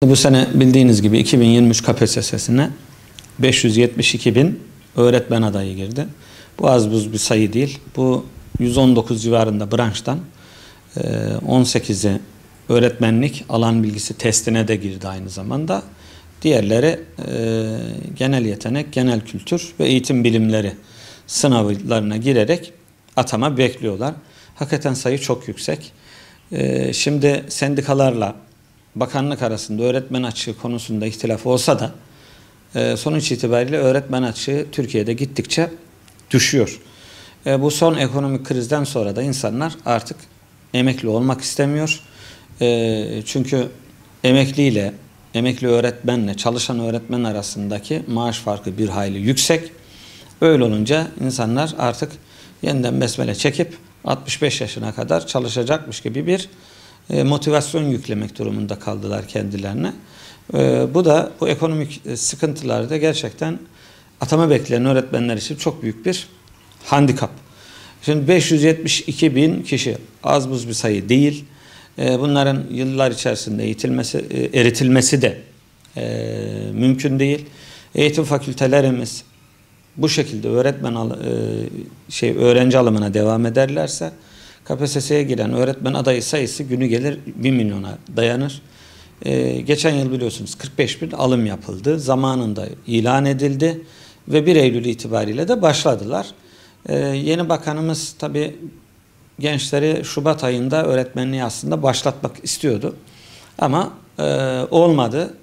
Bu sene bildiğiniz gibi 2023 KPSS'sine 572 bin öğretmen adayı girdi. Bu az buz bir sayı değil. Bu 119 civarında branştan 18'i öğretmenlik alan bilgisi testine de girdi aynı zamanda. Diğerleri genel yetenek, genel kültür ve eğitim bilimleri sınavlarına girerek atama bekliyorlar. Hakikaten sayı çok yüksek. Şimdi sendikalarla bakanlık arasında öğretmen açığı konusunda ihtilaf olsa da sonuç itibariyle öğretmen açığı Türkiye'de gittikçe düşüyor. Bu son ekonomik krizden sonra da insanlar artık emekli olmak istemiyor. Çünkü emekli öğretmenle çalışan öğretmen arasındaki maaş farkı bir hayli yüksek. Öyle olunca insanlar artık yeniden besmele çekip 65 yaşına kadar çalışacakmış gibi bir motivasyon yüklemek durumunda kaldılar kendilerine. Bu ekonomik sıkıntılarda gerçekten atama bekleyen öğretmenler için çok büyük bir handikap. Şimdi 572 bin kişi az buz bir sayı değil. Bunların yıllar içerisinde eritilmesi de mümkün değil. Eğitim fakültelerimiz bu şekilde öğrenci alımına devam ederlerse KPSS'ye giren öğretmen adayı sayısı günü gelir 1 milyona dayanır. Geçen yıl biliyorsunuz 45 bin alım yapıldı. Zamanında ilan edildi ve 1 Eylül itibariyle de başladılar. Yeni bakanımız tabii gençleri Şubat ayında öğretmenliği aslında başlatmak istiyordu. Ama olmadı.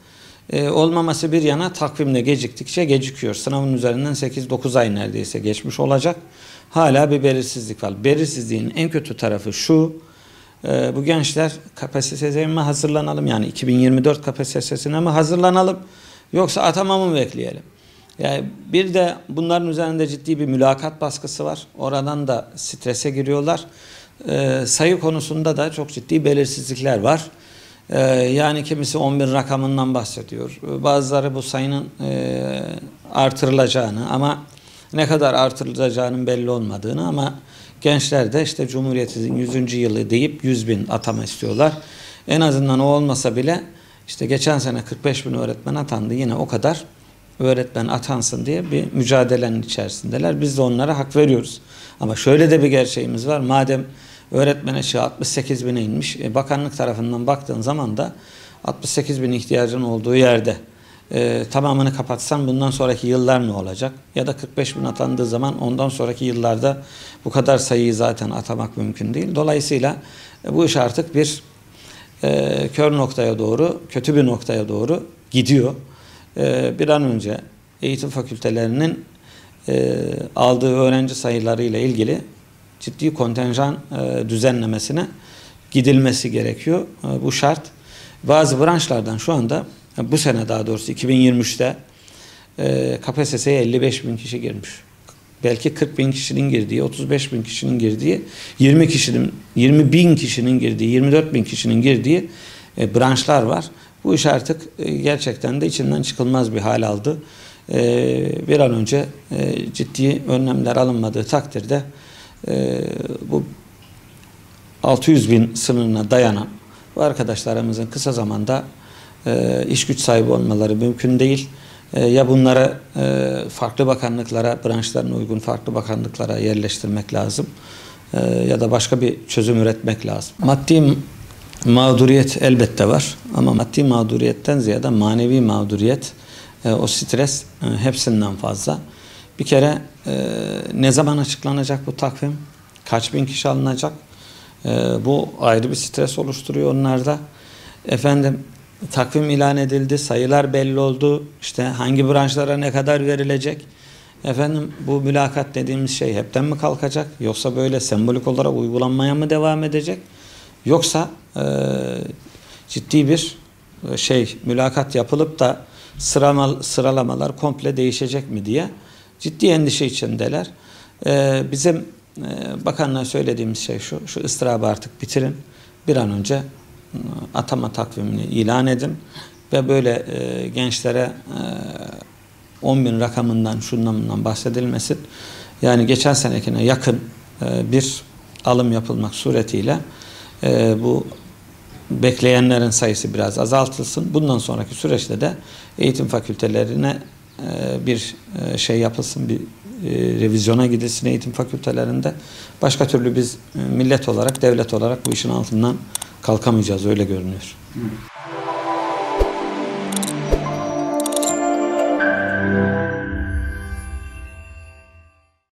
Olmaması bir yana takvimde geciktikçe gecikiyor. Sınavın üzerinden 8-9 ay neredeyse geçmiş olacak. Hala bir belirsizlik var. Belirsizliğin en kötü tarafı şu: bu gençler KPSS'ye mi hazırlanalım, yani 2024 KPSS'sine mi hazırlanalım, yoksa atama mı bekleyelim? Yani bir de bunların üzerinde ciddi bir mülakat baskısı var. Oradan da strese giriyorlar. Sayı konusunda da çok ciddi belirsizlikler var. Yani kimisi 11 rakamından bahsediyor. Bazıları bu sayının artırılacağını, ama ne kadar artırılacağının belli olmadığını, ama gençler de işte Cumhuriyet'in 100. yılı deyip 100 bin atama istiyorlar. En azından o olmasa bile işte geçen sene 45 bin öğretmen atandı. Yine o kadar öğretmen atansın diye bir mücadelenin içerisindeler. Biz de onlara hak veriyoruz. Ama şöyle de bir gerçeğimiz var. Madem öğretmen açığı 68 bine inmiş, bakanlık tarafından baktığın zaman da 68 bin ihtiyacın olduğu yerde tamamını kapatsan bundan sonraki yıllar ne olacak? Ya da 45 bin atandığı zaman ondan sonraki yıllarda bu kadar sayıyı zaten atamak mümkün değil. Dolayısıyla bu iş artık bir kör noktaya doğru, kötü bir noktaya doğru gidiyor. Bir an önce eğitim fakültelerinin aldığı öğrenci sayılarıyla ilgili ciddi kontenjan düzenlemesine gidilmesi gerekiyor. Bu şart. Bazı branşlardan şu anda, bu sene daha doğrusu 2023'te KPSS'ye 55 bin kişi girmiş. Belki 40 bin kişinin girdiği, 35 bin kişinin girdiği, 20 bin kişinin girdiği, 24 bin kişinin girdiği branşlar var. Bu iş artık gerçekten de içinden çıkılmaz bir hal aldı. Bir an önce ciddi önlemler alınmadığı takdirde bu 600 bin sınırına dayanan bu arkadaşlarımızın kısa zamanda iş güç sahibi olmaları mümkün değil. Ya bunları farklı bakanlıklara, branşlarına uygun farklı bakanlıklara yerleştirmek lazım, ya da başka bir çözüm üretmek lazım. Maddi mağduriyet elbette var, ama maddi mağduriyetten ziyade manevi mağduriyet, o stres hepsinden fazla. Bir kere ne zaman açıklanacak bu takvim? Kaç bin kişi alınacak? Bu ayrı bir stres oluşturuyor onlarda. Takvim ilan edildi, sayılar belli oldu. İşte hangi branşlara ne kadar verilecek? Bu mülakat dediğimiz şey hepten mi kalkacak? Yoksa böyle sembolik olarak uygulanmaya mı devam edecek? Yoksa ciddi bir mülakat yapılıp da sıralamalar komple değişecek mi diye ciddi endişe içindeler. Bizim bakanlığa söylediğimiz şey şu ıstırabı artık bitirin. Bir an önce atama takvimini ilan edin ve böyle gençlere 10 bin rakamından şundan bundan bahsedilmesin. Yani geçen senekine yakın bir alım yapılmak suretiyle bu bekleyenlerin sayısı biraz azaltılsın. Bundan sonraki süreçte de eğitim fakültelerine bir şey yapılsın, bir revizyona gidilsin eğitim fakültelerinde. Başka türlü biz millet olarak, devlet olarak bu işin altından kalkamayacağız, öyle görünüyor.